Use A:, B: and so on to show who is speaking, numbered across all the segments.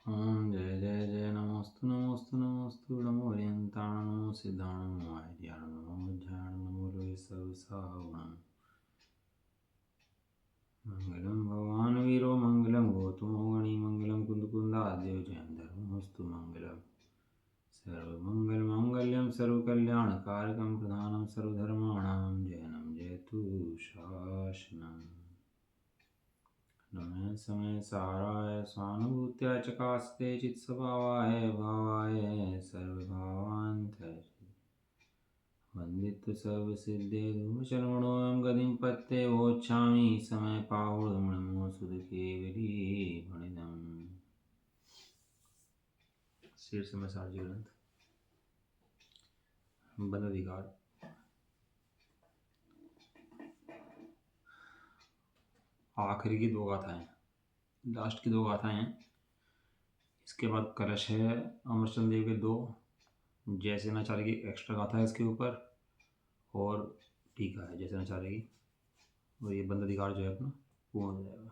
A: ओम जय जय जय नमोस्तु नमोस्तु नमोस्तु नमो हरियंताण नमो सिद्धाण नमो आर्याण नमो मध्याण नमो लोय सर्वसावणम् मंगलम भगवान वीरो मंगलम गौतमो गणी मंगलम कुंदकुंदादेव जयं धर्मोस्तु मंगलम सर्वमंगल मांगल्यम सर्वकल्याणकारकं प्रधानं सर्वधर्माणां जयनं जयतु शासनम् नमः समय साराय स्वानुभूत्या चकास्ते चित्स्वभावाय भावाय सर्वभावान्तर वन्दित सर्वसिद्धे धूमशर्मणोऽयं गतिं पत्ते वोच्छामि समय पाहुर्मणमो सुदकेवली भणिदम् शीर्ष में सार्जी ग्रंथ बद अधिकार आखिरी की दो गाथाएं, लास्ट की दो गाथाएं हैं। इसके बाद कलश है अमरचंद देव के दो, जैसे नाचार्य की एक्स्ट्रा गाथा है इसके ऊपर, और टीका है जैसे नाचार्य की, और ये बंद अधिकार जो है अपना पूर्ण हो जाएगा।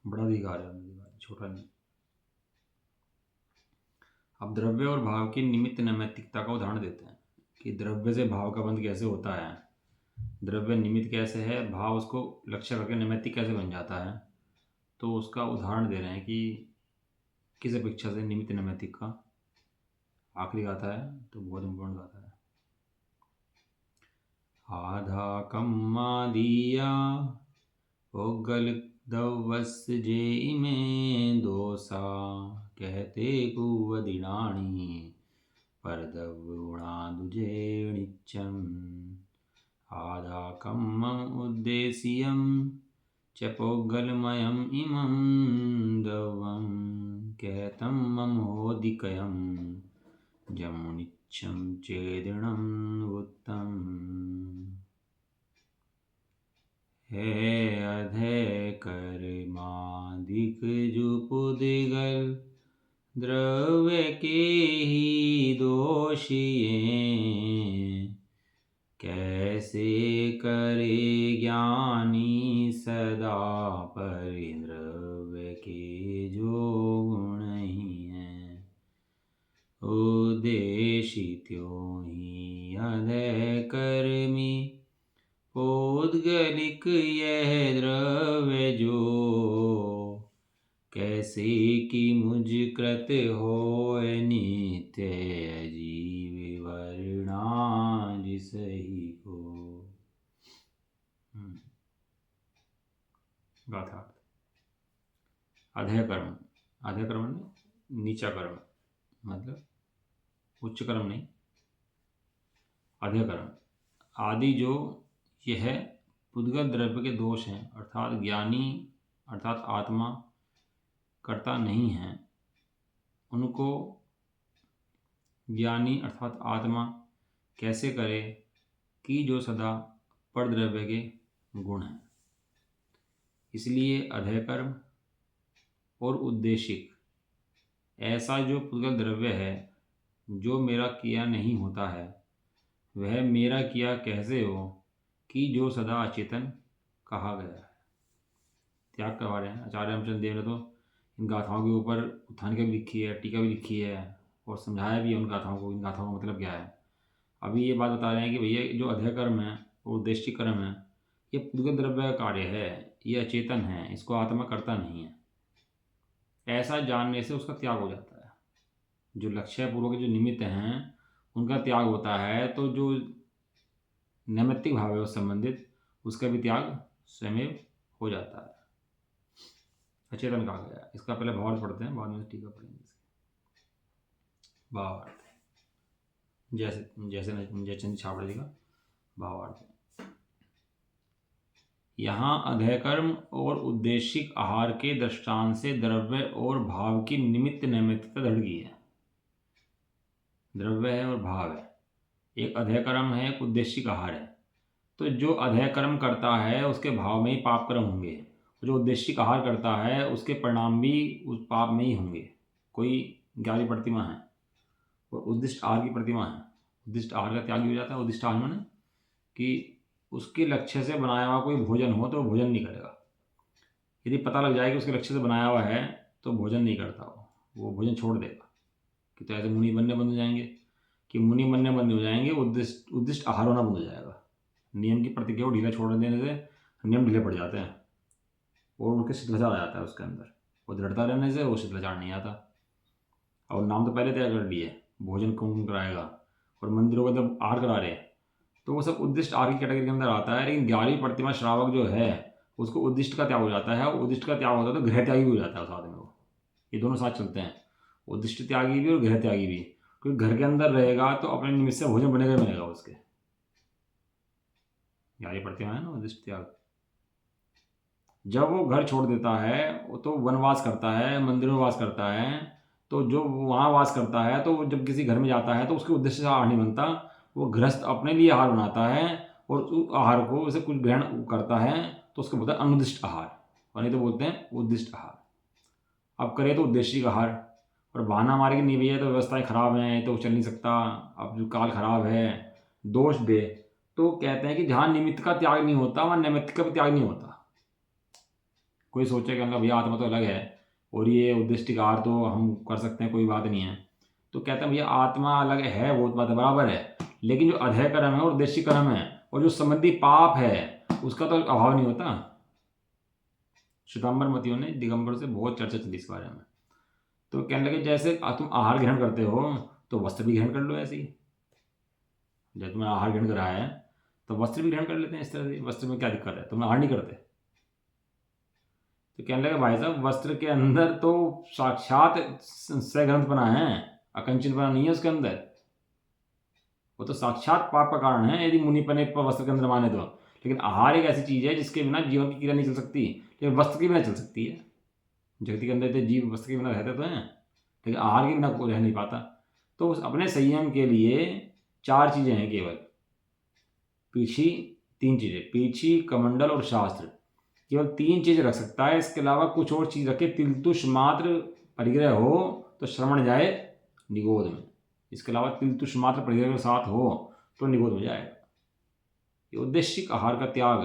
A: बड़ा अधिकार है, बंद अधिकार छोटा नहीं। अब द्रव्य और भाव की निमित्त नैमित्तिकता का उदाहरण देते हैं कि द्रव्य से भाव का बंध कैसे होता है, द्रव्य निमित्त कैसे है, भाव उसको लक्ष्य करके नैमित्तिक कैसे बन जाता है। तो उसका उदाहरण दे रहे हैं कि किस अपेक्षा से निमित्त नैमित्तिक का। आखिरी गाथा है तो बहुत इंपॉर्टेंट गाथा है। आधा कम्मा दिया ओगल दवस जे में दोसा कहते कुवदिनाणी पर दवुणा दुजे नित्यम आधा कम्मम उद्देश्यम चपोगलमयम इमं दवम कहतं ममोदिकयं जमुनिच्छं चेदणं उत्तम हे अधे कर्मादिक जुपुदिगल द्रव्य के ही दोषिये कैसे करे ज्ञानी सदा परिद्रव्य के जो गुण ही हैं उद्देशित्यों ही अधे कर्मी पौद्गलिक यह द्रव्य जो कैसे कि मुझ कृत हो नित्य जीव वर्णा जिसही को। गाथा अधय कर्म, अधय कर्म नहीं नीचा कर्म, मतलब उच्च कर्म नहीं, अधय कर्म आदि जो यह पुद्गल द्रव्य के दोष हैं, अर्थात ज्ञानी अर्थात आत्मा कर्ता नहीं है, उनको ज्ञानी अर्थात आत्मा कैसे करे कि जो सदा पर द्रव्य के गुण हैं। इसलिए अधय कर्म और उद्देशिक ऐसा जो पुद्गल द्रव्य है जो मेरा किया नहीं होता है, वह मेरा किया कैसे हो कि जो सदा अचेतन कहा गया है। त्याग करवा रहे हैं आचार्य रामचंद्र देव ने। तो इन गाथाओं के ऊपर उत्थान भी लिखी है, टीका भी लिखी है, और समझाया भी है उन गाथाओं को, इन गाथाओं का मतलब क्या है। अभी ये बात बता रहे हैं कि भैया जो अधय कर्म है और उद्देशिक कर्म है, ये पुद्गल द्रव्य का कार्य है, ये अचेतन है, इसको आत्मा करता नहीं है। ऐसा जानने से उसका त्याग हो जाता है। जो लक्ष्य पूर्वक जो निमित्त हैं उनका त्याग होता है, तो जो नैमित्तिक भाव है उस संबंधित उसका भी त्याग स्वयं हो जाता है। अचेतन कहा गया। इसका पहले भावार्थ पढ़ते हैं, बाद में टीका पढ़ेंगे। भावार्थ जैसे जैसे जयचंद छाबड़े जी का भावार्थ। यहाँ अधय कर्म और उद्देशिक आहार के दृष्टांत से द्रव्य और भाव की निमित्त नैमित्तिकता दृढ़ की है। द्रव्य है और भाव है, एक अधय कर्म है, एक उद्देशिक आहार है। तो जो अधय कर्म करता है उसके भाव में ही पाप कर्म होंगे, जो उद्देशिक आहार करता है उसके परिणाम भी उस पाप में ही होंगे। कोई ग्यारह प्रतिमा है और उद्दिष्ट आहार की प्रतिमा है, उद्दिष्ट आहार का त्याग भी हो जाता है। उद्दिष्ट आहार में कि उसके लक्ष्य से बनाया हुआ कोई भोजन हो तो वो भोजन नहीं करेगा। यदि पता लग जाए कि उसके लक्ष्य से बनाया हुआ है तो भोजन नहीं करता वो भोजन छोड़ देगा। कि तो ऐसे मुनि बनने बंद हो जाएंगे, कि मुनि बनने बंद हो जाएंगे, उद्दिष्ट आहार होना बंद हो जाएगा। नियम की प्रतिज्ञा को ढीला छोड़ देने से नियम ढीले पड़ जाते हैं और उनके शिथिलता आ जाता है उसके अंदर, और दृढ़ता रहने से वो शिथिलाचार नहीं आता। और नाम तो पहले तय कर लिए, भोजन कौन कराएगा, और मंदिरों का जब आहार करा रहे हैं तो वो सब उद्दिष्ट आहार की कैटेगरी के अंदर आता है। लेकिन 11वीं प्रतिमा श्रावक जो है उसको उद्दिष्ट का त्याग हो जाता है, उद्दिष्ट का त्याग होता है तो गृह त्यागी भी हो जाता है साथ में वो। ये दोनों साथ चलते हैं, उद्दिष्ट त्यागी भी और गृह त्यागी भी। क्योंकि घर के अंदर रहेगा तो अपने निमित्त से भोजन बनेगा ही बनेगा उसके। 11वीं प्रतिमा है ना उद्दिष्ट त्याग। जब वो घर छोड़ देता है तो वनवास करता है, मंदिरों में वास करता है, तो जो वहाँ वास करता है तो वो जब किसी घर में जाता है तो उसके उद्देश्य से आहार नहीं बनता, वो गृहस्थ अपने लिए आहार बनाता है और उस आहार को उसे कुछ ग्रहण करता है तो उसको बोलता है अनुदिष्ट आहार, और नहीं तो बोलते हैं उद्दिष्ट आहार। अब करे तो उद्देशिक आहार, और बहाना मारे कि नहीं भैया तो व्यवस्थाएं खराब हैं तो चल नहीं सकता, अब जो काल खराब है, दोष दे, तो कहते हैं कि जहाँ निमित्त का त्याग नहीं होता वहाँ नैमित्तिक का भी त्याग नहीं होता। कोई सोचे कि भैया आत्मा तो अलग है और ये उद्दिष्टिक आहार तो हम कर सकते हैं, कोई बात नहीं है, तो कहते हैं भैया आत्मा अलग है, वो बात बराबर है, लेकिन जो अधय कर्म है और उद्देशिक कर्म है और जो संबंधी पाप है उसका तो अभाव नहीं होता। श्वेतांबर मतियों ने दिगंबर से बहुत चर्चा चली इस बारे में। तो कहने लगे जैसे तुम आहार ग्रहण करते हो तो वस्त्र भी ग्रहण कर लो ऐसे ही। जब तुमने आहार ग्रहण करा है तो वस्त्र भी ग्रहण कर लेते हैं इस तरह से। वस्त्र में क्या दिक्कत है, तुम आहार नहीं करते। तो कहने लगे भाई साहब वस्त्र के अंदर तो साक्षात सग्रंथपना है, अकंचनपना नहीं है उसके अंदर। वो तो साक्षात पाप का कारण है यदि मुनिपने पर वस्त्र के अंदर माने तो। लेकिन आहार एक ऐसी चीज है जिसके बिना जीवन की क्रिया नहीं चल सकती, लेकिन वस्त्र के बिना चल सकती है। जगती के अंदर तो जीव वस्त्र के बिना रहते तो हैं, लेकिन आहार के बिना कोई रह नहीं पाता। तो उस अपने संयम के लिए 4 चीजें हैं केवल, पीछी 3 चीजें, पीछी, कमंडल और शास्त्र, केवल 3 चीज रख सकता है। इसके अलावा कुछ और चीज रखे, तिलतुष मात्र परिग्रह हो तो श्रवण जाए निगोद में। इसके अलावा तिलतुष मात्र परिग्रह के साथ हो तो निगोद हो जाएगा। ये उद्देशिक आहार का त्याग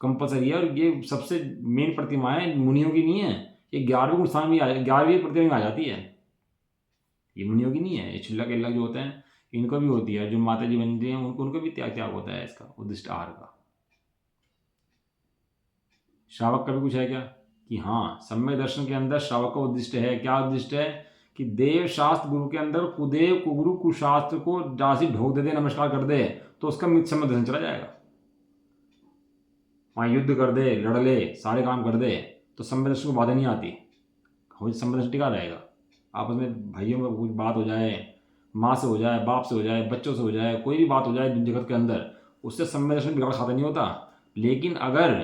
A: कंपलसरी है, और ये सबसे मेन प्रतिमाएं मुनियों की नहीं है, ये 11वें स्थान में 11वीं प्रतिमा में आ जाती है। ये मुनियों की नहीं है, ये छिल्ला केल्ला जो होते हैं इनको भी होती है, जो माता जी बनती हैं उनको भी त्याग होता है इसका, उद्दिष्ट आहार का। श्रावक का भी कुछ है क्या कि हाँ, सम्यक दर्शन के अंदर श्रावक का उद्दिष्ट है। क्या उद्दिष्ट है कि देव शास्त्र गुरु के अंदर कुदेव कुगुरु कुशास्त्र को जासी ढोक दे, नमस्कार कर दे तो उसका मित सम्यक दर्शन चला जाएगा। वहाँ युद्ध कर दे, लड़ ले, सारे काम कर दे तो सम्यक दर्शन को बाधा नहीं आती, सम्यक दर्शन टिका रहेगा। आपस में भाइयों में कुछ बात हो जाए, माँ से हो जाए, बाप से हो जाए, बच्चों से हो जाए, कोई भी बात हो जाए जगत के अंदर, उससे सम्यक दर्शन बिगाड़ खाता नहीं होता। लेकिन अगर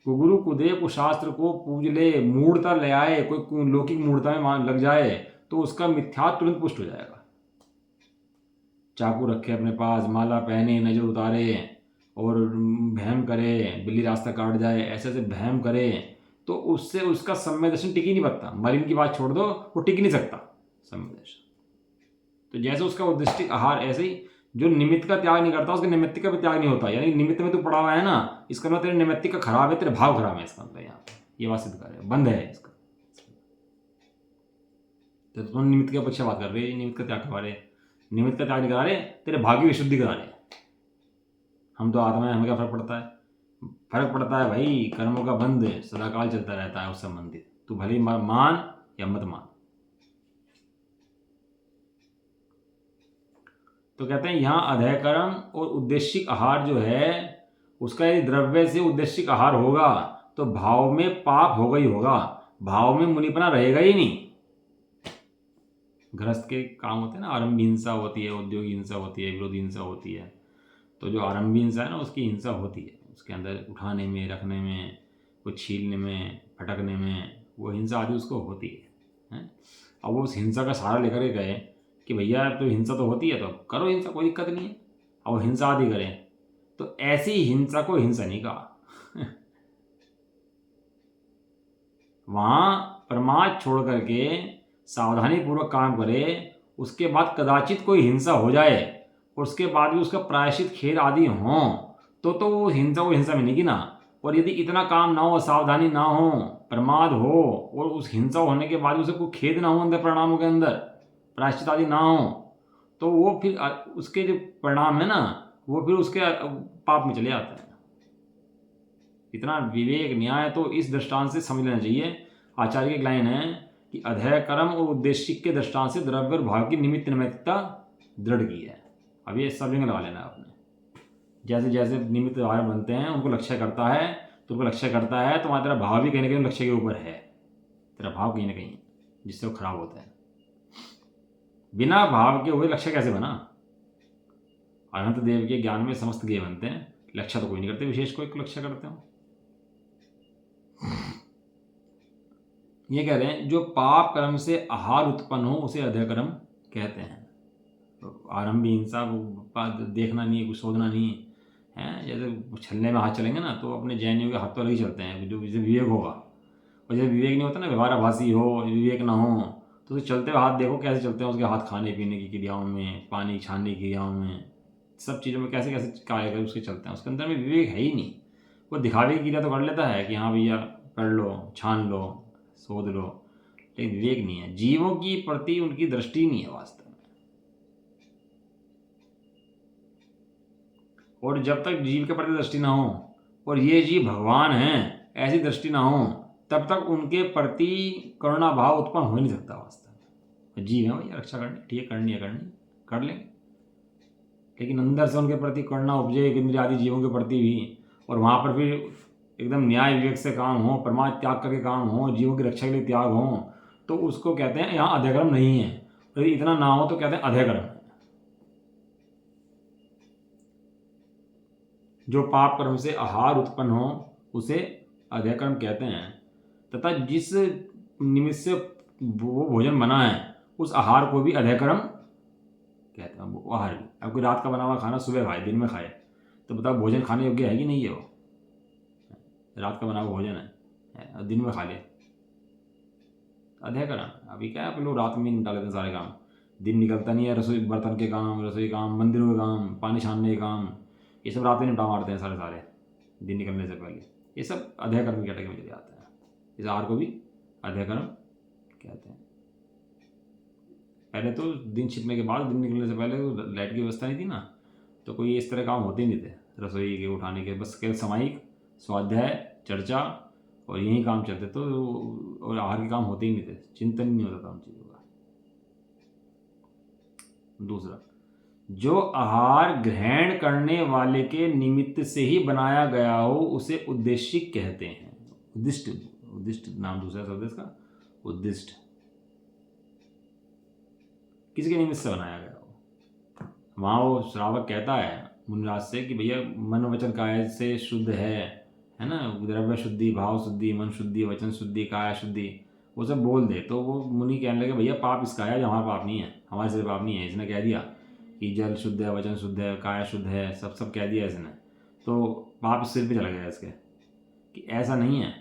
A: कुगुरु कुदेव कुशास्त्र को पूज ले, मूढ़ता ले आए, कोई लौकिक मूढ़ता में लग जाए तो उसका मिथ्या तुरंत पुष्ट हो जाएगा। चाकू रखे अपने पास, माला पहने, नजर उतारे और भैम करे, बिल्ली रास्ता काट जाए, ऐसे ऐसे भैम करे तो उससे उसका सम्यक दर्शन टिक ही नहीं सकता। मरीन की बात छोड़ दो, वो टिक नहीं सकता सम्यक दर्शन। तो जैसे उसका उद्दिष्टिक आहार, ऐसे ही जो निमित्त का त्याग नहीं करता उसके निमित्त का भी त्याग नहीं होता। यानी निमित्त में तो पड़ा हुआ है ना, इसका मतलब तेरे निमित्त का खराब है, तेरे भाव खराब है इसका मतलब। यहाँ ये बात सिद्ध कर रहे हैं, बंद है इसका। तो तुम निमित्त की अपेक्षा बात कर रहे हैं, निमित्त का त्याग करवा रहे, निमित्त का त्याग नहीं करा रहे, तेरे भाग्य की विशुद्धि करा रहे। हम तो आत्मा है, हमें क्या फर्क पड़ता है? फर्क पड़ता है भाई, कर्मों का बंध सदाकाल चलता रहता है उस संबंधित, तू भले ही मान या मत मान। तो कहते हैं यहाँ अधय कर्म और उद्देशिक आहार जो है उसका यदि द्रव्य से उद्देशिक आहार होगा तो भाव में पाप होगा ही होगा, भाव में मुनिपना रहेगा ही नहीं। गृहस्थ के काम होते हैं ना, आरंभी हिंसा होती है, उद्योगी हिंसा होती है, विरोधी हिंसा होती है। तो जो आरंभी हिंसा है ना उसकी हिंसा होती है, उसके अंदर उठाने में, रखने में, कुछ छीलने में, फटकने में, वो हिंसा आदि उसको होती है। अब वो उस हिंसा का सहारा लेकर के गए कि भैया तो हिंसा तो होती है तो करो हिंसा, कोई दिक्कत नहीं है, अब वो हिंसा आदि करें, तो ऐसी हिंसा को हिंसा नहीं कहा। वहाँ परमार्थ छोड़ करके सावधानी पूर्वक काम करे, उसके बाद कदाचित कोई हिंसा हो जाए और उसके बाद भी उसका प्रायश्चित खेद आदि हों तो वो हिंसा को हिंसा में नहीं गिना। और यदि इतना काम ना हो, सावधानी ना हो, प्रमाद हो और उस हिंसा होने के बाद उसे कोई खेद ना हो अंदर, परिणामों के अंदर प्रायश्चित आदि ना हो, तो वो फिर उसके जो परिणाम है ना, वो फिर उसके पाप में चले जाते हैं। इतना विवेक न्याय तो इस दृष्टांत से समझ लेना चाहिए। आचार्य की एक लाइन है कि अधेय कर्म और उद्देशिक के दृष्टांत से द्रव्य और भाव की निमित्त नैमित्तिकता दृढ़ की है। अब ये सब जगह लगा लेना आपने। जैसे जैसे निमित्त भाव बनते हैं उनको लक्ष्य करता है, तो उनको लक्ष्य करता है तो वहाँ तेरा भाव भी कहीं ना कहीं लक्ष्य के ऊपर है, तेरा भाव कहीं ना कहीं, जिससे वो खराब होता है। बिना भाव के हुए लक्ष्य कैसे बना? अनंत देव के ज्ञान में समस्त ज्ञेय बनते हैं, लक्ष्य तो कोई नहीं करते, विशेष कोई लक्ष्य करते हो। ये कह रहे हैं जो पाप कर्म से आहार उत्पन्न हो उसे अधेय कर्म कहते हैं। तो आरंभी हिंसा देखना नहीं है, कुछ सोचना नहीं है। जैसे छलने में हाथ चलेंगे ना, तो अपने जैनियों के हाथ तो अलग ही चलते हैं, जो जिसे विवेक होगा। और जैसे विवेक नहीं होता ना, व्यवहाराभासी हो, विवेक ना हो, तो उसे चलते हुए हाथ देखो कैसे चलते हैं उसके हाथ, खाने पीने की क्रियाओं में, पानी छानने की क्रियाओं में, सब चीज़ों में कैसे कैसे कार्य कर उसके चलते हैं। उसके अंदर में विवेक है ही नहीं। वो दिखावे की क्रिया तो कर लेता है कि हाँ भैया कर लो, छान लो, शोध लो, लेकिन विवेक नहीं है। जीवों की प्रति उनकी दृष्टि नहीं है वास्तव में। और जब तक जीव के प्रति दृष्टि ना हो और ये जीव भगवान हैं ऐसी दृष्टि ना हो, तब तक उनके प्रति करुणा भाव उत्पन्न हो ही नहीं सकता वास्तव में। जीव है भैया, रक्षा करनी ठीक है, करनी है, करनी कर लेंगे, लेकिन अंदर से उनके प्रति करुणा उपजे इंद्रिय आदि जीवों के प्रति भी, और वहाँ पर भी एकदम न्याय विवेक से काम हो, परमात्मा त्याग करके काम हो, जीवों की रक्षा के लिए त्याग हो, तो उसको कहते हैं यहाँ अधेय कर्म नहीं है। यदि इतना ना हो तो कहते हैं अधेय कर्म। जो पाप कर्म से आहार उत्पन्न हो उसे अधेय कर्म कहते हैं, तथा जिस निमित्त से वो भोजन बना है उस आहार को भी अधेय कर्म कहते हैं। वो आहार भी, अब कोई रात का बना हुआ खाना सुबह खाए, दिन में खाए, तो बताओ भोजन खाने योग्य है कि नहीं है? वो रात का बना हुआ भोजन है, दिन में खा ले, अधेय कर्म। अभी क्या है, आप लोग रात में निपटा लेते हैं सारे काम, दिन निकलता नहीं है, रसोई बर्तन के काम, रसोई काम, मंदिरों के काम, पानी छानने के काम, ये सब रात में निपटा मारते हैं सारे दिन निकलने से पहले। ये सब अधेय कर्म की कैटेगरी में चले जाते हैं। इस आहार को भी अधेय कर्म कहते हैं। पहले तो दिन छिपने के बाद, दिन निकलने से पहले तो लाइट की व्यवस्था नहीं थी ना, तो कोई इस तरह काम होते ही नहीं थे रसोई के उठाने के, बस केवल सामायिक स्वाध्याय, चर्चा और यही काम चलते, तो और आहार के काम होते ही नहीं थे, चिंतन नहीं होता था उन चीज़ों का। दूसरा, जो आहार ग्रहण करने वाले के निमित्त से ही बनाया गया हो उसे उद्देशिक कहते हैं। उद्दिष्ट, उद्दिष्ट नाम दूसरा शब्द इसका, उद्दिष्ट। किसके निमित्त से बनाया गया हो? वहाँ वो श्रावक कहता है मुनिराज से कि भैया मन वचन काया से शुद्ध है ना, द्रव्य शुद्धि, भाव शुद्धि, मन शुद्धि, वचन शुद्धि, काया शुद्धि, वो सब बोल दे। तो वो मुनि कहने लगे भैया पाप इसका है, हमारा पाप नहीं है, हमारे से पाप नहीं है। इसने कह दिया कि जल शुद्ध है, वचन शुद्ध है, काया शुद्ध है, सब कह दिया इसने, तो पाप सिर पे चला गया इसके। कि ऐसा नहीं है,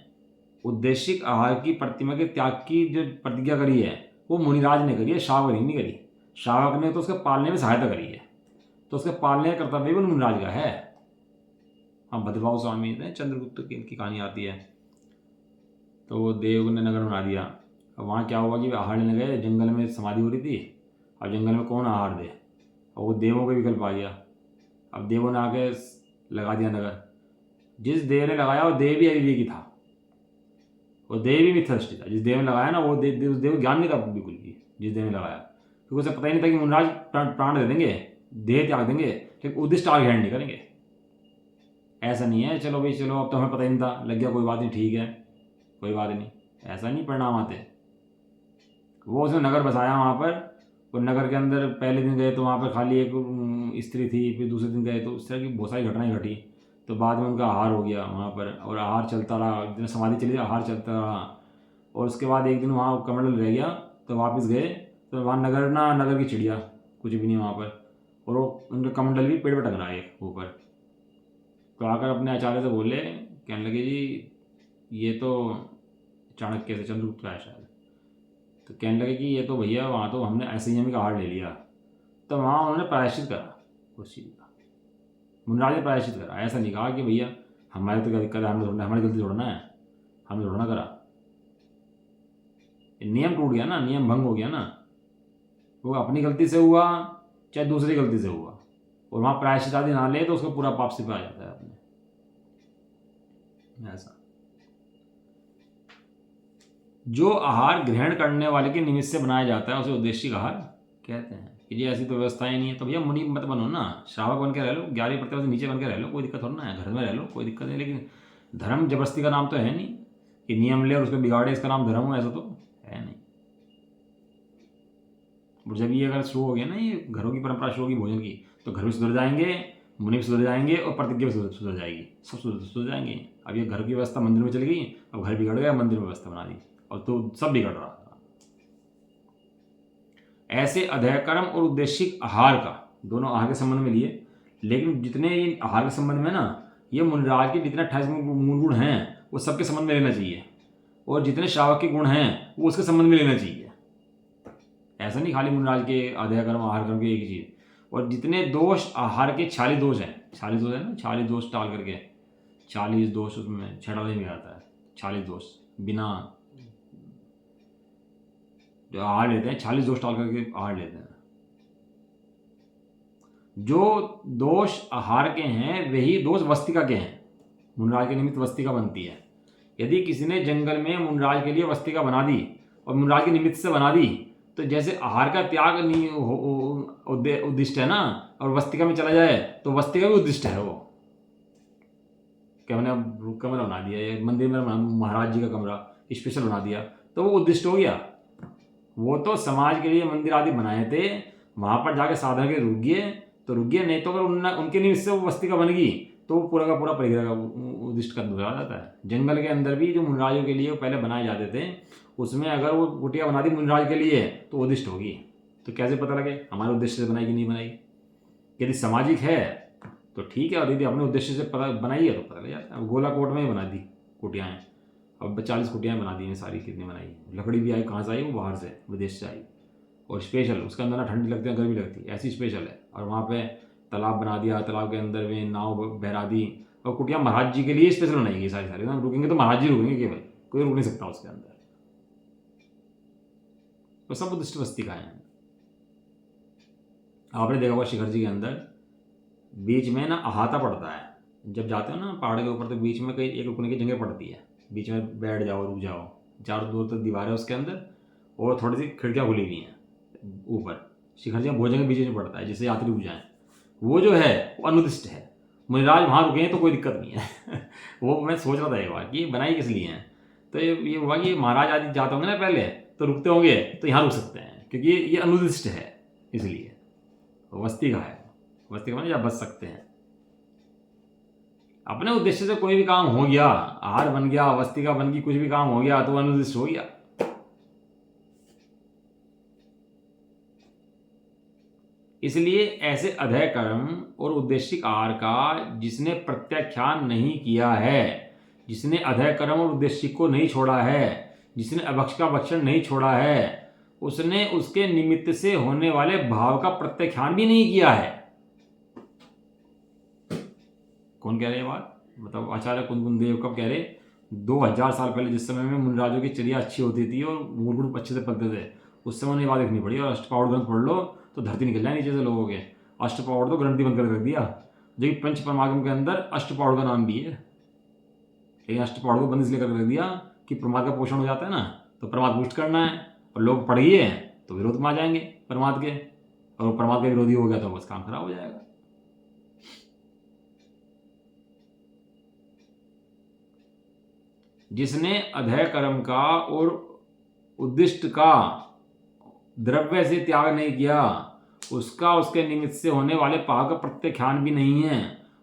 A: उद्देशिक आहार की प्रतिमा के त्याग की जो प्रतिज्ञा करी है वो मुनिराज ने करी है, श्रावक ने नहीं करी। श्रावक ने तो उसके पालने में सहायता करी है, तो उसके पालने का कर्तव्य भी मुनिराज का है। हाँ, भद्रभाव स्वामी ने चंद्रगुप्त की कहानी आती है, तो वो देव ने नगर बना दिया। अब वहाँ क्या हुआ कि आहार लेने गए, जंगल में समाधि हो रही थी, अब जंगल में कौन आहार दे, और वो देवों का विकल्प आ गया। अब देवों ने आके लगा दिया नगर। जिस देव ने लगाया वो देव भी अविवेकी था, वो देव भी मिथ्यादृष्टि था। जिस देव ने लगाया ना वो उस देव ज्ञान नहीं था बिल्कुल भी, जिस देव ने लगाया, क्योंकि उसे पता ही नहीं था कि मुनिराज प्राण दे देंगे, देह त्याग देंगे, लेकिन उद्दिष्ट आगे हैंड नहीं करेंगे। ऐसा नहीं है चलो भाई चलो अब तो हमें पता ही नहीं था, लग गया, कोई बात नहीं, ठीक है, कोई बात नहीं, ऐसा नहीं परिणाम आते। वो उसने नगर बसाया वहाँ पर, और नगर के अंदर पहले दिन गए तो वहाँ पर खाली एक स्त्री थी, फिर दूसरे दिन गए तो उस तरह की बहुत सारी घटनाएं घटी, तो बाद में उनका आहार हो गया वहाँ पर, और आहार चलता रहा, जितने समाधि चली आहार चलता रहा। और उसके बाद एक दिन वहाँ कमंडल रह गया, तो वापस गए तो वहाँ नगर की चिड़िया कुछ भी नहीं वहाँ पर, और वो उनका कमंडल भी पेड़ पर टंग रहा है ऊपर। तो आकर अपने आचार्य से बोले, कहने लगे जी ये तो चाणक्य से, चंद्रगुप्त का है शायद, तो कहने लगे कि ये तो भैया वहाँ तो हमने असंयमी का आहार ले लिया। तो वहाँ उन्होंने प्रायश्चित करा उस चीज़ का, मुनिराज ने प्रायश्चित करा। ऐसा नहीं कहा कि भैया हमारे तो क्या दिक्कत है, हमारी गलती थोड़ा ना है, हमने थोड़ा ना करा, नियम टूट गया ना, नियम भंग हो गया ना, वो अपनी गलती से हुआ चाहे दूसरी गलती से हुआ, और वहाँ प्रायश्चित आदि ना ले तो उसको पूरा पाप सिपा जाता है अपने, ऐसा। जो आहार ग्रहण करने वाले के निमित्त से बनाया जाता है उसे उद्देशिक आहार कहते हैं। कि जी ऐसी तो व्यवस्थाएं नहीं है, तो भैया मुनि मत बनो ना, श्रावक बन के रह लो, 11 से नीचे बन के रह लो, कोई दिक्कत थोड़ा ना है, घर में रह लो, कोई दिक्कत नहीं। लेकिन धर्म जबरदस्ती का नाम तो है नहीं कि नियम ले और उसको बिगाड़े, इसका नाम धर्म हो, ऐसा तो है नहीं। और जब ये अगर शुरू हो गया ना, ये घरों की परंपरा शुरू होगी भोजन की, तो घर भी सुधर जाएंगे, मुनि भी सुधर जाएंगे, और प्रतिज्ञा भी सुधर जाएगी, सब सुधर जाएंगे। अब ये घर की व्यवस्था मंदिर में चली गई, अब घर बिगड़ गया, मंदिर में व्यवस्था बना दी, और तो सब बिगड़ रहा था। ऐसे अध्ययकर्म और उद्देशिक आहार का, दोनों आहार के संबंध में लिए, लेकिन जितने ये आहार के संबंध में ना, ये मुनिराज के जितने 28 मूल गुण हैं वो सबके संबंध में लेना चाहिए, और जितने श्रावक के गुण हैं वो उसके संबंध में लेना चाहिए। ऐसा नहीं खाली मुनिराज के अध्ययकर्म आहार कर्म की एक ही चीज़। और जितने दोष आहार के 46 दोष हैं, 46 दोष है ना, 46 दोष टाल करके, 40 दोष उसमें छठाले में आता है, 46 दोष बिना जो आहार लेते हैं, 46 दोष टाल करके आहार लेते हैं। जो दोष आहार के हैं वही दोष वस्तिका के हैं, मुनिराज के निमित्त वस्तिका बनती है। यदि किसी ने जंगल में मुनिराज के लिए वस्तिका बना दी और मुनिराज के निमित्त से बना दी, तो जैसे आहार का त्याग नहीं उद्दिष्ट है ना, और वस्तिका में चला जाए तो वस्तिका भी उद्दिष्ट है। वो क्या मैंने कमरा बना दिया, मंदिर में महाराज जी का कमरा स्पेशल बना दिया, तो वो उद्दिष्ट हो गया। वो तो समाज के लिए मंदिर आदि बनाए थे, वहाँ पर जाके साधन के रुक गए तो रुक गए, नहीं तो अगर उनके निमित्त से वो वस्तिका बन गई तो वो पूरा का पूरा परिग्रह का उद्दिष्ट का दूसरा जाता है। जंगल के अंदर भी जो मुनिराजों के लिए पहले बनाए जाते थे, उसमें अगर वो कुटिया बना दी मुनिराज के लिए तो उद्दिष्ट होगी। तो कैसे पता लगे हमारे उद्देश्य से बनाई कि नहीं बनाई? यदि सामाजिक है तो ठीक है, और यदि अपने उद्देश्य से पता बनाई है तो पता लग जाता है। गोलाकोट में ही बना दी कुटियाएँ, अब 40 कुटियाएँ बना दी हैं सारी, कितनी बनाई, लकड़ी भी आई, कहाँ से आई, वो बाहर से विदेश से आई, और स्पेशल उसके अंदर ना ठंडी लगती है गर्मी लगती है, ऐसी स्पेशल है। और वहाँ पे तालाब बना दिया, तालाब के अंदर में नाव बहरा दी, और कुटिया महाराज जी के लिए स्पेशल बनाई गई सारी सारी। हम रुकेंगे तो महाराज जी रुकेंगे केवल, कोई रुक नहीं सकता उसके अंदर। तो सब उद्दिष्ट वस्तिका है। आपने देखा होगा शिखर जी के अंदर बीच में ना अहाता पड़ता है, जब जाते हो ना पहाड़ के ऊपर, तो बीच में कहीं एक रुकने की जगह पड़ती है, बीच में बैठ जाओ, रुक जाओ, चारों दूर तक दीवार है उसके अंदर, और थोड़ी सी खिड़कियाँ खुली हुई हैं ऊपर। शिखर जी भोजन के बीच में पड़ता है जिससे यात्री रुक जाएं। वो जो है वो अनुदिष्ट है, मुनिराज वहाँ रुके हैं तो कोई दिक्कत नहीं है। वो मैं सोच रहा था एक बार कि बनाई किस लिए हैं, तो ये हुआ कि महाराज आदि जाते होंगे ना पहले, तो रुकते होंगे तो यहाँ रुक सकते हैं, क्योंकि ये अनुदिष्ट है, इसलिए वस्तिका है। वस्तिका में या बच सकते हैं। अपने उद्देश्य से कोई भी काम हो गया, आहार बन गया, वस्तिका बन गई, कुछ भी काम हो गया तो अनुदिष्ट हो गया। इसलिए ऐसे अध्यय कर्म और उद्देशिक आहार का जिसने प्रत्याख्यान नहीं किया है, जिसने अध्यय कर्म और उद्देशिक को नहीं छोड़ा है, जिसने अभक्ष का भक्षण नहीं छोड़ा है, उसने उसके निमित्त से होने वाले भाव का प्रत्याख्यान भी नहीं किया है। कौन कह रहे हैं बात? मतलब आचार्य कुंदकुंद देव कब कह रहे? 2000 साल पहले, जिस समय में मुनिराजों की चर्या अच्छी होती थी और मूलगुण अच्छे से पलते थे, उस समय ये बात लिखनी पड़ी। और अष्टपावड़ ग्रंथ पढ़ लो तो धरती निकल जाए नीचे से लोगों के। अष्टपावड़ तो ग्रंथि बंद कर रख दिया, जो कि पंच परमागम के अंदर अष्टपावड़ का नाम भी है, लेकिन अष्टपावड़ को बंद इसलिए कर रख दिया कि प्रमाद का पोषण हो जाता है ना, तो प्रमाद पुष्ट करना है, और लोग पढ़ गए तो विरोध में आ जाएंगे प्रमाद के, और प्रमाद का विरोधी हो गया तो बस काम खराब हो जाएगा। जिसने अध्यय कर्म का और उद्दिष्ट का द्रव्य से त्याग नहीं किया, उसका उसके निमित्त से होने वाले पाप का प्रत्याख्यान भी नहीं है।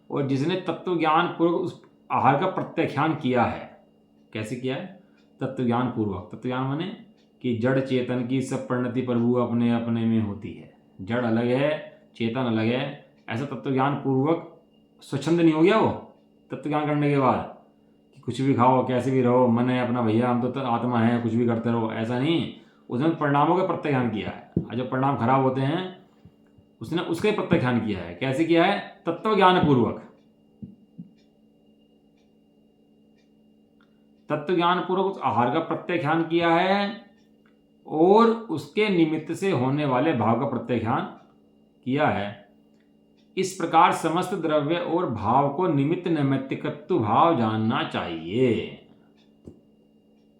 A: और जिसने तत्व ज्ञान पूर्वक उस आहार का प्रत्याख्यान किया है, कैसे किया है? तत्व ज्ञान पूर्वक। तत्व ज्ञान माने कि जड़ चेतन की सब परिणति प्रभु अपने अपने में होती है, जड़ अलग है चेतन अलग है, ऐसा तत्व ज्ञान पूर्वक स्वच्छंद नहीं हो गया वो तत्व ज्ञान करने के बाद कि कुछ भी खाओ कैसे भी रहो, मन है अपना भैया, हम तो आत्मा है, कुछ भी करते रहो, ऐसा नहीं। उसने परिणामों का प्रत्याख्यान किया है, और जब परिणाम खराब होते हैं उसने उसका ही प्रत्याख्यान किया है। कैसे किया है? तत्व ज्ञान पूर्वक। तत्व ज्ञान पूर्वक उस आहार का प्रत्याख्यान किया है और उसके निमित्त से होने वाले भाव का प्रत्याख्यान किया है। इस प्रकार समस्त द्रव्य और भाव को निमित्त नैमित्तिकत्व भाव जानना चाहिए।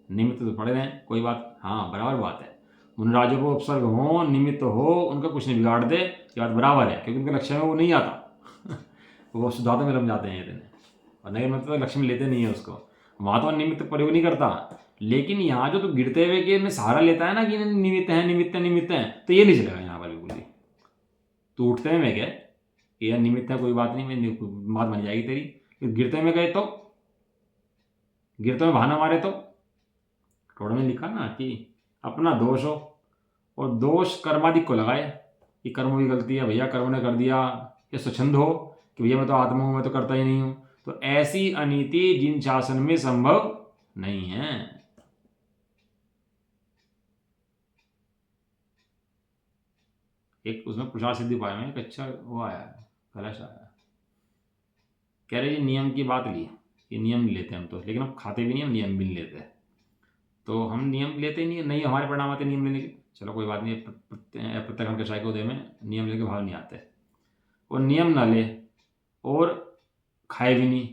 A: निमित्त तो पढ़े रहे, कोई बात, हाँ बराबर बात है। मुनराजों को उपसर्ग हो निमित्त हो उनका कुछ नहीं बिगाड़ दे, ये बात बराबर है, क्योंकि उनके लक्ष्य में वो नहीं आता वो शुद्धात्म में लग जाते हैं इतने, और नए मतलब लक्ष्य में लेते नहीं है उसको। वहाँ तो निमित्त प्रयोग नहीं करता, लेकिन यहाँ जो तो गिरते हुए के में सहारा लेता है ना कि निमित्त है निमित्त है निमित्त है, तो ये नहीं चलेगा यहाँ पर बिल्कुल भी। तो उठते हैं मैं क्या यह निमित्त है, कोई बात नहीं, मैं बात बन जाएगी तेरी। गिरते में गए तो, गिरते में बहाना मारे तो, थोड़ा में लिखा ना कि अपना दोष हो, और दोष कर्माधिक को लगाए कि कर्म की गलती है भैया, कर्म ने कर दिया, या स्वच्छंद हो कि भैया मैं तो आत्मा हूँ, मैं तो करता ही नहीं हूँ। तो ऐसी अनीति जिन शासन में संभव नहीं है। एक उसमें प्रसाद सिद्धि उपाय में एक अच्छा वो आया, कलश आया, कह रहे जी नियम की बात ली, ये नियम नहीं लेते हम तो, लेकिन हम खाते भी नहीं, हम नियम भी नहीं लेते, तो हम नियम लेते ही नहीं हमारे परिणाम आते नियम लेने के। चलो कोई बात नहीं, प्रत्याख्यान कषाय को उदय में नियम लेके भाव नहीं आते। और नियम ना ले और खाए भी नहीं,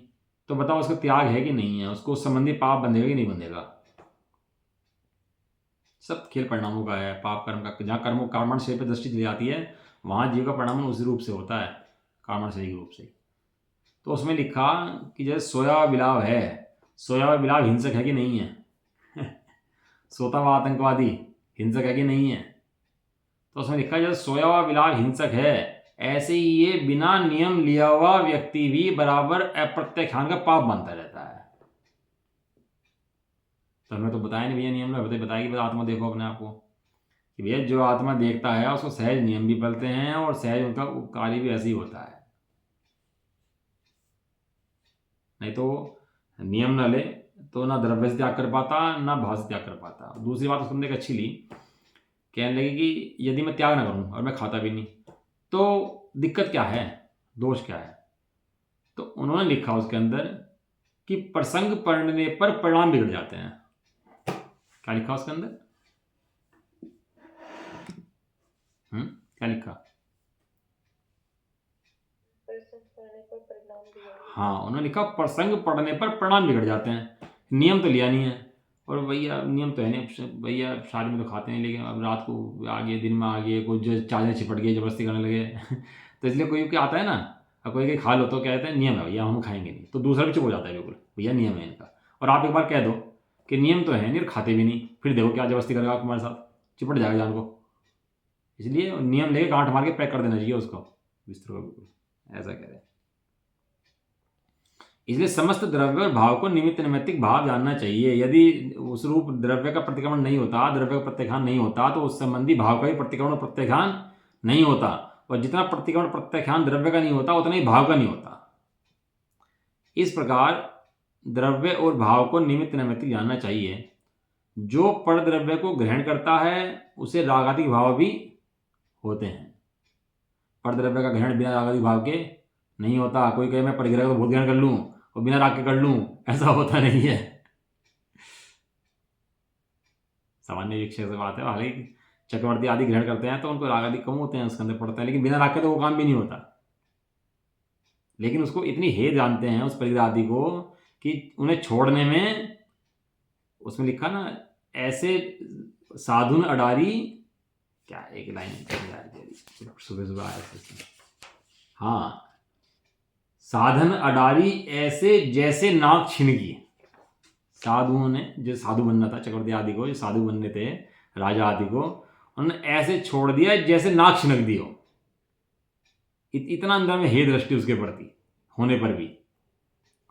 A: तो बताओ उसका त्याग है कि नहीं है, उसको उस संबंधी पाप बंधेगा कि नहीं बंधेगा। सब खेल परिणामों का है, पाप कर्म का। जहाँ कर्मों कर्मण से पे दृष्टि दी जाती है वहाँ जीव का परिणाम उसी रूप से होता है, कर्मण से रूप से। तो उसमें लिखा कि जैसे सोया बिलाव है, सोया बिलाव हिंसक है कि नहीं है सोता हुआ आतंकवादी हिंसक है कि नहीं है। तो उसमें लिखा जैसे सोया हुआ बिलाव हिंसक है, ऐसे ही ये बिना नियम लिया हुआ व्यक्ति भी बराबर अप्रत्याख्यान का पाप बनता रहता है। तो हमने तो बताया नहीं भैया नियम में, बताया कि आत्मा देखो अपने आप को, कि भैया जो आत्मा देखता है उसको सहज नियम भी पलते हैं और सहज उनका कार्य भी ऐसे ही होता है। नहीं तो नियम न ले तो ना द्रव्य से त्याग कर पाता ना भाव से त्याग कर पाता। दूसरी बात उसने एक अच्छी ली, कहने लगे कि यदि मैं त्याग ना करूं और मैं खाता भी नहीं तो दिक्कत क्या है, दोष क्या है। तो उन्होंने लिखा उसके अंदर कि प्रसंग पड़ने पर परिणाम बिगड़ जाते हैं। क्या लिखा उसके अंदर, क्या लिखा, हाँ उन्होंने लिखा प्रसंग पड़ने पर परिणाम बिगड़ जाते हैं। नियम तो लिया नहीं है, और भैया नियम तो है नहीं, भैया शादी में तो खाते हैं, लेकिन अब रात को आ गए, दिन में आ गए, कुछ जो चादरें चिपट गई जबरदस्ती करने लगे तो इसलिए कोई क्या आता है ना, अब कोई खा लो तो कहते हैं नियम है भैया हम खाएंगे नहीं, तो दूसरा भी चुप हो जाता है बिल्कुल, भैया नियम है इनका। और आप एक बार कह दो कि नियम तो है नहीं और खाते भी नहीं, फिर देखो क्या जबरदस्ती करेगा तुम्हारे साथ, चिपट जाएगा जान को। इसलिए नियम लेके गांठ मार के पैक कर देना चाहिए उसको बिस्तर को, बिल्कुल ऐसा कह रहे हैं। इसलिए समस्त द्रव्य और भाव को निमित्त नैमित्तिक भाव जानना चाहिए। यदि उस रूप द्रव्य का प्रतिक्रमण नहीं होता, द्रव्य का प्रत्याख्यान नहीं होता, तो उस संबंधी भाव का भी प्रतिक्रमण प्रत्याख्यान नहीं होता, और जितना प्रतिक्रमण प्रत्याख्यान द्रव्य का नहीं होता उतना ही भाव का नहीं होता। इस प्रकार द्रव्य और भाव को निमित्त नैमित्तिक जानना चाहिए। जो पर द्रव्य को ग्रहण करता है उसे रागादि भाव भी होते हैं। पर द्रव्य का ग्रहण बिना रागादि भाव के नहीं होता। कोई कहे मैं परिग्रह को बहुत ग्रहण कर लूं और बिना राग के कर लूं, ऐसा होता नहीं है। सामान्य विषय से बात है, हालांकि चक्रवर्ती आदि ग्रहण करते हैं तो उनको राग आदि कम होते हैं, उसके अंदर पड़ता है, लेकिन बिना राग के तो वो काम भी नहीं होता। लेकिन उसको इतनी हेद जानते हैं उस परिग्रह आदि को कि उन्हें छोड़ने में, उसमें लिखा ना ऐसे साधुन अडारी, क्या एक लाइन सुबह सुबह आया, हाँ, साधन अडारी ऐसे जैसे नाक छिनकी। साधुओं ने, जो साधु बनना था चक्रवर्ती आदि को, जो साधु बनने थे राजा आदि को, उन्होंने ऐसे छोड़ दिया जैसे नाक छिनक दी हो। इतना अंदर में हे दृष्टि उसके प्रति होने पर भी।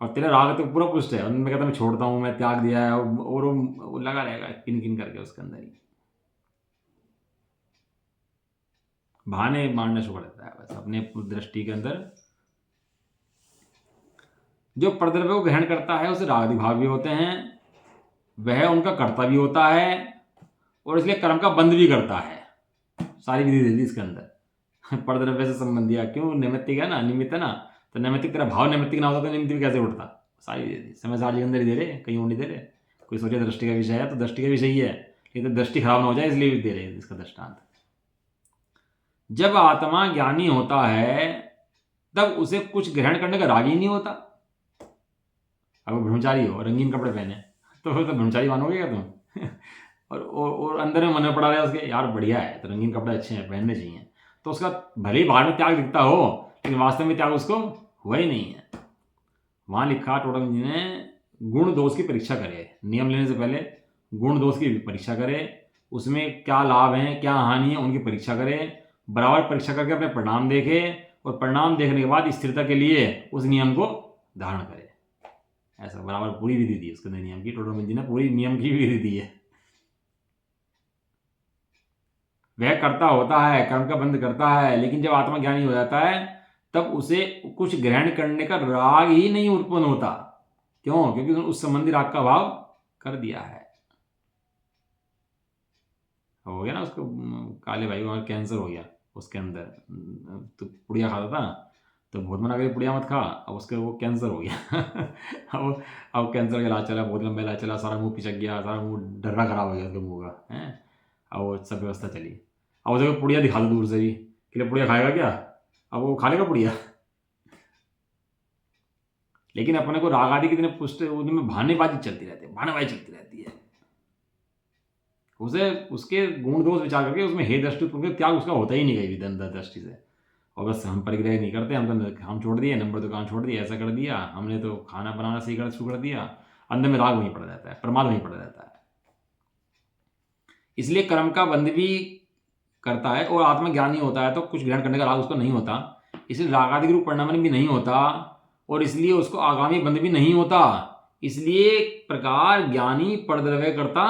A: और तेरा राग तो पूरा पुष्ट है, उनमें कहता मैं छोड़ता हूँ, मैं त्याग दिया है, और वो लगा रहेगा किन किन करके उसके अंदर ही बहाने मारना शुरू कर देता है बस अपने दृष्टि के अंदर। जो परद्रव्य को ग्रहण करता है उसे रागादि भाव भी होते हैं, वह उनका कर्ता भी होता है और इसलिए कर्म का बंध भी करता है। सारी विधि दे दी इसके अंदर परद्रव्य से संबंधी, क्यों नैमित्तिक है ना, निमित्त है ना, तो नैमित्तिक तेरा भाव नैमित्तिक ना होता तो निमित्त भी कैसे उठता। सारी दे दी, समय सारी के अंदर ही दे रहे, कहीं और नहीं दे रहे। कोई सोचे दृष्टि का विषय है तो दृष्टि का विषय ही है, लेकिन तो दृष्टि खराब ना हो जाए इसलिए भी दे रहे हैं इसका दृष्टांत। जब आत्मा ज्ञानी होता है तब उसे कुछ ग्रहण करने का राग ही नहीं होता। अब वो ब्रह्मचारी हो, रंगीन कपड़े पहने, तो फिर तो ब्रह्मचारी मानोगे क्या तुम? और अंदर में मन में पड़ा रहा है उसके, यार बढ़िया है तो रंगीन कपड़े अच्छे हैं पहनने चाहिए, तो उसका भले ही बाहर में त्याग दिखता हो लेकिन वास्तव में त्याग उसको हुआ ही नहीं है। वहाँ लिखा टोटम जी ने, गुण दोष की परीक्षा करे, नियम लेने से पहले गुण दोष की परीक्षा करे, उसमें क्या लाभ हैं क्या हानि है उनकी परीक्षा करे, बराबर परीक्षा करके अपने परिणाम देखे और परिणाम देखने के बाद स्थिरता के लिए उस नियम को धारण करे। ऐसा बराबर पूरी विधि दी उसके अंदर नियम की, टोटम जी ने पूरी नियम की विधि दी है। वह करता होता है, कर्म का बंध करता है, लेकिन जब आत्मा ज्ञानी हो जाता है तब उसे कुछ ग्रहण करने का राग ही नहीं उत्पन्न होता। क्यों? क्योंकि उसने उस संबंधी राग का भाव कर दिया है। हो गया ना उसको, काले भाई को कैंसर हो गया उसके अंदर, तो पुड़िया खाता था तो बहुत मना करी पुड़िया मत खा, अब उसके वो कैंसर हो गया। अब कैंसर का इलाज चला, बहुत लंबा इलाज चला, सारा मुंह पिचक गया, सारा मुंह डर्रा खराब हो गया उसके मुंह का है। अब वो सब व्यवस्था चली, अब उसे पुड़िया दिखा दो दूर से भी कि पुड़िया खाएगा क्या, अब वो खा लेगा पुड़िया। लेकिन अपने को राग आदि कितने पुष्ट उनमें भानेबाजी चलती रहती है, भानेबाजी चलती रहती है। उसे उसके गुण दोष विचार करके उसमें हे दृष्टि त्याग उसका होता ही नहीं कहीं भी दृष्टि से। और बस हम परिग्रह नहीं करते, हम छोड़ दिए, नंबर दुकान छोड़ दिया, ऐसा कर दिया हमने, तो खाना बनाना सही कर शुरू कर दिया, अंदर में राग वहीं पड़ा रहता है, प्रमाद वहीं पड़ा रहता है। इसलिए कर्म का बंध भी करता है और आत्मा ज्ञानी होता है तो कुछ ग्रहण करने का राग उसको नहीं होता, इसलिए रागादि रूप परिणाम भी नहीं होता और इसलिए उसको आगामी बंध भी नहीं होता। इसलिए प्रकार ज्ञानी परद्रव्य करता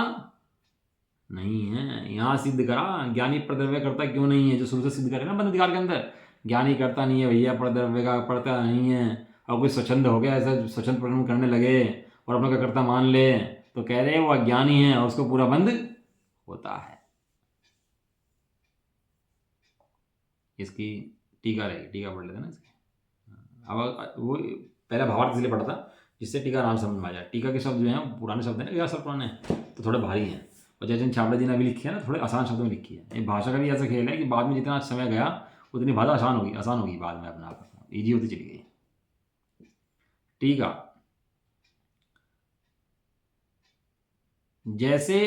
A: नहीं है। यहां सिद्ध करा ज्ञानी परद्रव्य करता क्यों नहीं है, जो शुरू से सिद्ध करे ना बंध अधिकार के अंदर, ज्ञानी करता नहीं है भैया, परद्रव्य का पड़ता नहीं है। और कोई स्वच्छंद हो गया, ऐसा स्वच्छंद प्रकरण करने लगे और अपने का कर्ता मान ले तो कह रहे वो अज्ञानी है और उसको पूरा बंध होता है। इसकी टीका रहेगी, टीका पढ़ लेते ना इसकी। अब वो पहला भावार्थ इसलिए पढ़ा था जिससे टीका आराम समझ में आ जाए। टीका के शब्द जो हैं पुराने शब्द हैं, क्या सब पुराने तो थोड़े भारी हैं, और जैसे छाबड़ा जी ने अभी लिखी है ना थोड़े आसान शब्दों में लिखी है। ये भाषा का भी ऐसा खेल है कि बाद में जितना समय गया उतनी भाषा आसान होगी बाद में, अपना आप ईजी होती चली गई। टीका, जैसे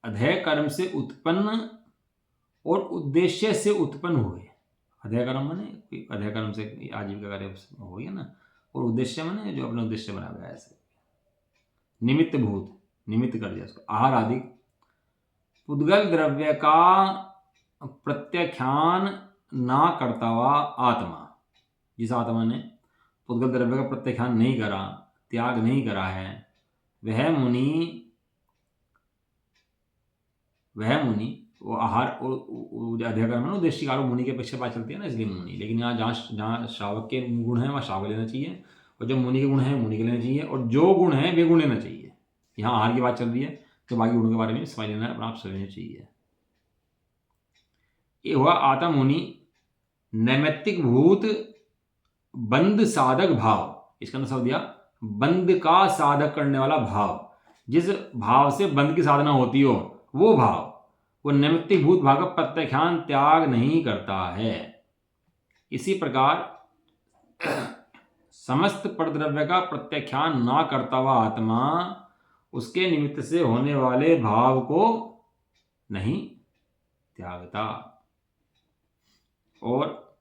A: अधेय कर्म से उत्पन्न और उद्देश्य से उत्पन्न हुए, अधेय कर्म माने अधेय कर्म से आजीविका कार्य हो गया ना, और उद्देश्य माने जो अपने उद्देश्य बना गया, ऐसे निमित्त भूत, निमित्त कर दिया उसको, आहार आदि पुद्गल द्रव्य का प्रत्याख्यान ना करता हुआ आत्मा, जिस आत्मा ने पुद्गल द्रव्य का प्रत्याख्यान नहीं करा, त्याग नहीं करा है, वह मुनि वो आहार और अध्ययन में उद्देश्य का मुनि के अपेक्षा बात चलती है ना, इसलिए मुनि। लेकिन यहाँ जहाँ श्रावक के गुण हैं वहाँ श्रावक लेना चाहिए, और जो मुनि के गुण हैं मुनि के लेना चाहिए, और जो गुण हैं वे गुण लेना चाहिए। यहाँ आहार की बात चल रही है तो बाकी गुणों के बारे में समझ लेना अपना आप समझना चाहिए। ये हुआ आत्म मुनि नैमित्तिक भूत बंध साधक भाव, इसका अंदर शब्द दिया बंध का साधक करने वाला भाव, जिस भाव से बंध की साधना होती हो वो भाव, वो नैमित्तिक भूत भाव का प्रत्याख्यान त्याग नहीं करता है। इसी प्रकार समस्त परद्रव्य का प्रत्याख्यान ना करता हुआ आत्मा उसके निमित्त से होने वाले भाव को नहीं त्यागता, और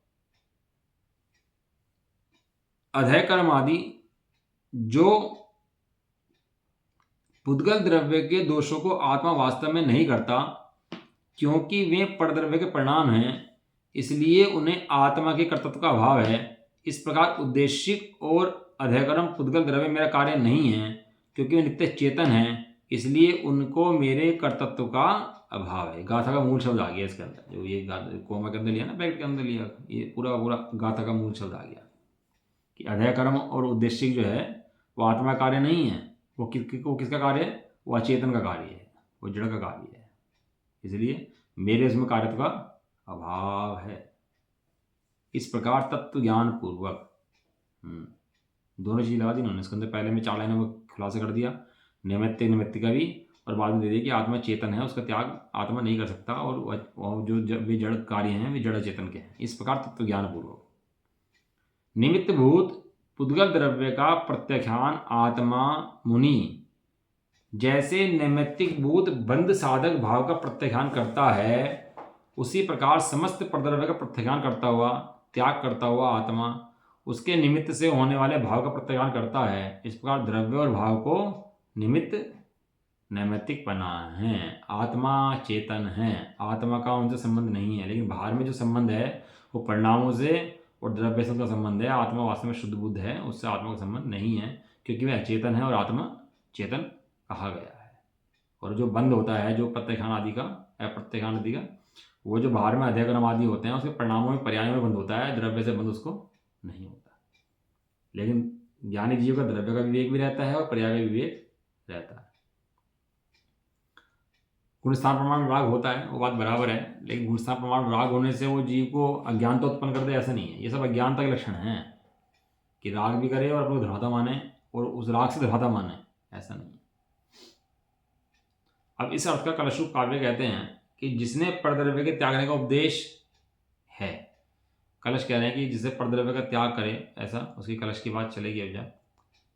A: अधेय कर्म आदि जो पुद्गल द्रव्य के दोषों को आत्मा वास्तव में नहीं करता, क्योंकि वे परद्रव्य के परिणाम हैं, इसलिए उन्हें आत्मा के कर्तृत्व का अभाव है। इस प्रकार उद्देशिक और अधेय कर्म पुद्गल द्रव्य मेरा कार्य नहीं है, क्योंकि वे नित्य चेतन हैं, इसलिए उनको मेरे कर्तृत्व का अभाव है। गाथा का मूल शब्द आ गया इसके अंदर, जो ये कोमा के अंदर लिया ना, ब्रैकेट के अंदर लिया, ये पूरा गाथा का मूल शब्द आ गया कि अधेय कर्म और उद्देशिक जो है वो आत्मा कार्य नहीं है, वो किसका कार्य है, वो अचेतन का कार्य है, वो जड़ का कार्य है, इसलिए मेरे इसमें कार्यत्व का अभाव है। इस प्रकार तत्व ज्ञान पूर्वक दोनों चीज लगा दी उन्होंने इसके अंदर। पहले में 4 लाइनों में खुलासा कर दिया नैमित्तिक निमित्तिक का भी, और बाद में दे दिया कि आत्मा चेतन है, उसका त्याग आत्मा नहीं कर सकता, और जो वे जड़ कार्य हैं वे जड़ चेतन के हैं। इस प्रकार तत्व ज्ञान पूर्वक निमित्त भूत पुद्गल द्रव्य का प्रत्याख्यान आत्मा मुनि जैसे नैमित्तिक भूत बंध साधक भाव का प्रत्याख्यान करता है, उसी प्रकार समस्त प्रद्रव्य का प्रत्याख्यान करता हुआ, त्याग करता हुआ आत्मा उसके निमित्त से होने वाले भाव का प्रत्याख्यान करता है। इस प्रकार द्रव्य और भाव को निमित्त नैमित्तिक बना है। आत्मा चेतन है, आत्मा का उनसे संबंध नहीं है, लेकिन बाहर में जो संबंध है वो परिणामों से और द्रव्य से का संबंध है। आत्मा वास्तव में शुद्ध बुद्ध है, उससे आत्मा का संबंध नहीं है, क्योंकि वह अचेतन है और आत्मा चेतन कहा गया है। और जो बंध होता है, जो प्रत्याख्यान आदि का, अप्रत्याख्यान आदि का, वो जो बाहर में अध्ययक्रम आदि होते हैं उसके परिणामों में पर्यायों में बंध होता है, द्रव्य से बंध उसको नहीं होता। लेकिन ज्ञानी जीव का द्रव्य का विवेक भी रहता है और पर्याय का विवेक रहता है। गुणस्थान प्रमाण राग होता है, वो बात बराबर है, लेकिन गुणस्थान प्रमाण राग होने से वो जीव को अज्ञानता उत्पन्न कर दे, ऐसा नहीं है। ये सब अज्ञानता के लक्षण हैं कि राग भी करे और अपने को धर्माता माने और उस राग से धर्माता माने, ऐसा नहीं है। अब इस अर्थ का कलशरूप काव्य कहते हैं कि जिसने परद्रव्य के त्यागने का उपदेश है, कलश कह रहे हैं कि जिसे परद्रव्य का त्याग करे, ऐसा उसकी कलश की बात चलेगी। अब जा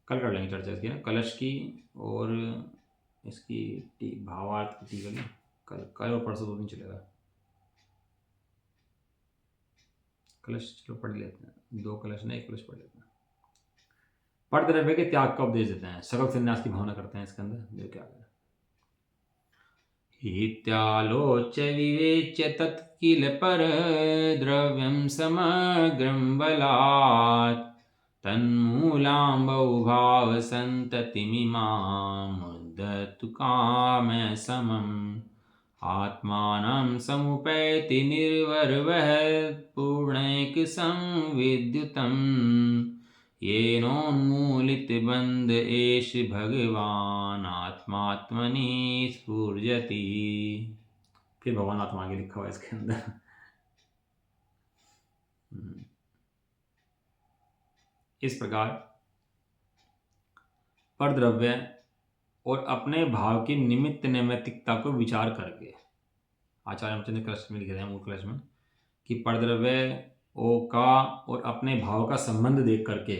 A: कल कर लेंगे चर्चा इसकी ना, कलश की और इसकी भावार्थ की टीका की कल और परसों 2 दिन चलेगा। कलश चलो पढ़ लेते हैं, 2 कलश ना 1 कलश पढ़ लेते हैं। परद्रव्य के त्याग का उपदेश देते हैं, सकल संन्यास की भावना करते हैं इसके अंदर। जो क्या है, इत्यालोच्य विवेच्य तत्किल पर द्रव्यं समग्रं बलात् तन्मूलाम्बौभाव सन्ततिमिमामुद्धतु कामः समम् आत्मानं समुपैति निर्वर्वहत् पूर्णैकसंविद्युतम् येनोन्मूलितबन्ध एष भगवान आत्मात्मनि स्फुर्जति। फिर भगवान आत्मा आगे लिखा हुआ इसके अंदर। इस प्रकार परद्रव्य और अपने भाव की निमित्त नैमित्तिकता को विचार करके आचार्य रामचंद्र कलश में लिख रहे हैं, मूल कलश में, कि परद्रव्य का और अपने भाव का संबंध देख करके,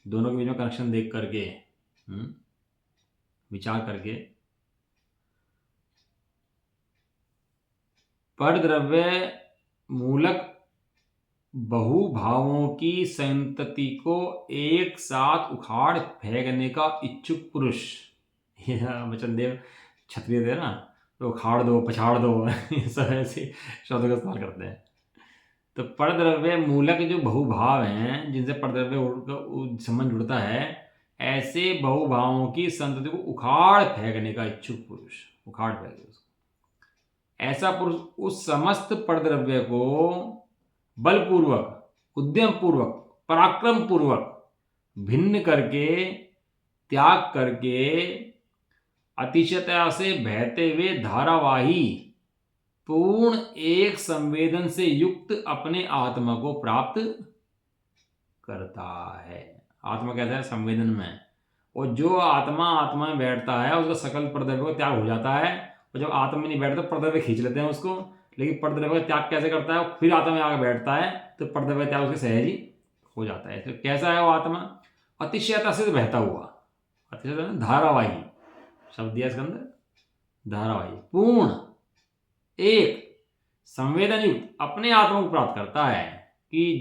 A: दोनों के बीच में कनेक्शन देख करके, विचार करके परद्रव्य मूलक बहुभावों की संतति को एक साथ उखाड़ फेंकने का इच्छुक पुरुष, वचन देव क्षत्रिय थे ना, तो उखाड़ दो पछाड़ दो ये सब ऐसे शब्दों का इस्तेमाल करते हैं। तो परद्रव्य मूलक जो बहुभाव हैं, जिनसे परद्रव्य संबंध जुड़ता है, ऐसे बहुभावों की संतति को उखाड़ फेंकने का इच्छुक पुरुष, उखाड़ फेंके उसको, ऐसा पुरुष उस समस्त परद्रव्य को बलपूर्वक, उद्यम पूर्वक, पराक्रम पूर्वक भिन्न करके, त्याग करके, अतिशयता से बहते हुए धारावाही पूर्ण एक संवेदन से युक्त अपने आत्मा को प्राप्त करता है। आत्मा कैसा है? संवेदन में। और जो आत्मा में बैठता है उसका सकल परद्रव्य का त्याग हो जाता है, और जब आत्मा में नहीं बैठता तो परद्रव्य खींच लेते हैं उसको, लेकिन परद्रव्य का त्याग कैसे करता है? फिर आत्मा में आकर बैठता है तो परद्रव्य त्याग उसके सहज ही हो जाता है। तो कैसा है वो आत्मा? अतिशयता से बहता हुआ, अतिशयता धारावाही शब्द दिया इसके अंदर, धारावाही पूर्ण एक संवेदन युक्त अपने आत्मा को प्राप्त करता है, कि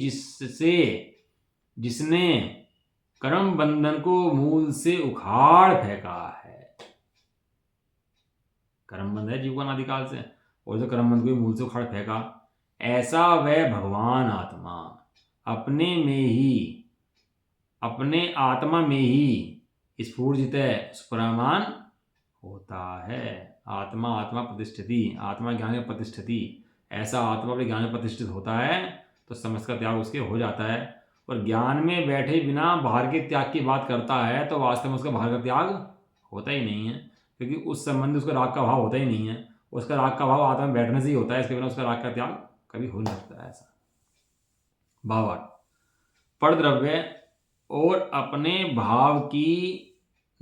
A: जिसने कर्म बंधन को मूल से उखाड़ फेंका है। कर्म बंध है जीव का अनादिकाल से, और जो कर्म बंध को मूल से उखाड़ फेंका, ऐसा वह भगवान आत्मा अपने आत्मा में ही स्फूर्जित स्फुरमान होता है। आत्मा प्रतिष्ठिति, आत्मा ज्ञान में प्रतिष्ठिति, ऐसा आत्मा अपने ज्ञान में प्रतिष्ठित होता है तो समस्त का त्याग उसके हो जाता है। और ज्ञान में बैठे बिना बाहर के त्याग की बात करता है तो वास्तव में उसका बाहर का त्याग होता ही नहीं है, क्योंकि उस संबंध उसका राग का भाव होता ही नहीं है। उसका राग का भाव आत्मा में बैठने से ही होता है, इसके बिना उसका राग का त्याग कभी हो नहीं सकता है। ऐसा भावार्थ, परद्रव्य और अपने भाव की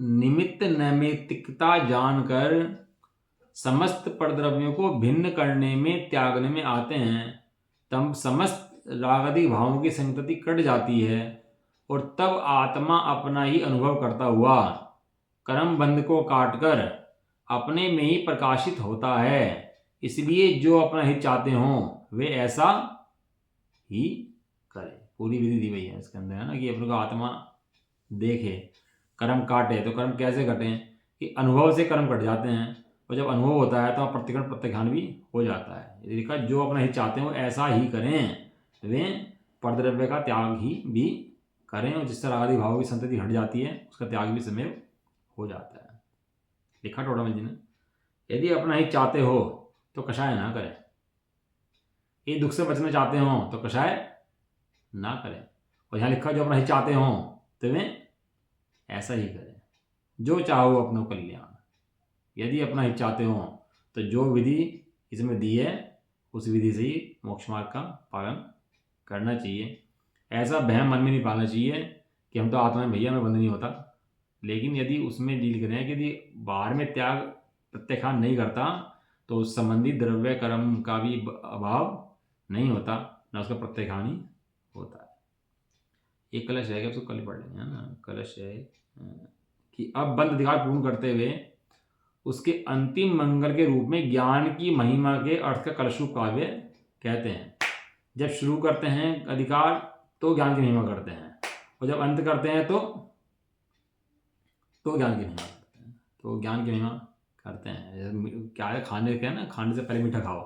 A: निमित्त नैमित्तिकता जानकर समस्त परद्रव्यों को भिन्न करने में त्यागने में आते हैं, तब समस्त रागादि भावों की संतति कट जाती है और तब आत्मा अपना ही अनुभव करता हुआ कर्म बंध को काटकर अपने में ही प्रकाशित होता है। इसलिए जो अपना हित चाहते हों वे ऐसा ही करें। पूरी विधि दी हुई है इसके अंदर, है ना, कि अपने को आत्मा देखे, कर्म काटे। तो कर्म कैसे कटें कि अनुभव से कर्म कट जाते हैं, और जब अनुभव होता है तो प्रतिकरण प्रत्याख्यान भी हो जाता है। लिखा जो अपना हित चाहते हैं वो ऐसा ही करें, वे परद्रव्य का त्याग ही भी करें, और जिससे रागादि भावों की संतति हट जाती है उसका त्याग भी समय हो जाता है। लिखा टोडामल जी ने, यदि अपना हित चाहते हो तो कषाय ना करें, ये दुख से बचना चाहते हो तो कषाय ना करें। और यहाँ लिखा जो अपना हित चाहते हो तो वे ऐसा ही करें, जो चाहो अपनो कल्याण। यदि अपना हित चाहते हो तो जो विधि इसमें दी है उस विधि से ही मोक्ष मार्ग का पालन करना चाहिए। ऐसा वहम मन में नहीं पालना चाहिए कि हम तो आत्मा में, भैया मैं बंध नहीं होता। लेकिन यदि उसमें डील करें कि यदि बाहर में त्याग प्रत्याख्यान नहीं करता तो उस संबंधी द्रव्य कर्म का भी अभाव नहीं होता, ना उसका प्रत्याख्यान ही होता है। एक कलश है, उसको कल पढ़ लेंगे, है ना। कलश है कि अब बंध अधिकार पूर्ण करते हुए उसके अंतिम मंगल के रूप में ज्ञान की महिमा के अर्थ का कलश रूप काव्य कहते हैं। जब शुरू करते हैं अधिकार तो ज्ञान की महिमा करते हैं, और जब अंत करते हैं तो ज्ञान की महिमा करते हैं। तो ज्ञान की महिमा करते हैं। क्या है, खाने के, है ना, खाने से पहले मीठा खाओ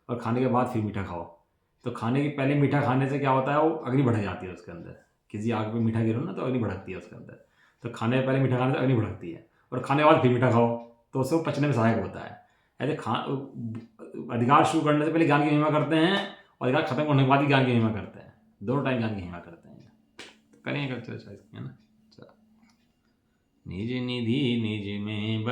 A: और खाने के बाद फिर मीठा खाओ। तो खाने के पहले मीठा खाने से क्या होता है, वो अग्नि भड़क जाती है उसके अंदर। किसी आग पे मीठा गिरो ना तो अग्नि भड़कती है उसके अंदर। तो खाने से पहले मीठा खाने से अग्नि भड़कती है, और खाने के बाद फिर मीठा खाओ तो उसको पचने में सहायक होता है। ऐसे अधिकार शुरू करने से पहले ज्ञान की महिमा करते हैं, और अधिकार खत्म होने के बाद ही ज्ञान की महिमा करते हैं। दोनों टाइम ज्ञान की महिमा करते हैं। तो करेंगे चर्चा इसकी, है ना। निज निधि निज में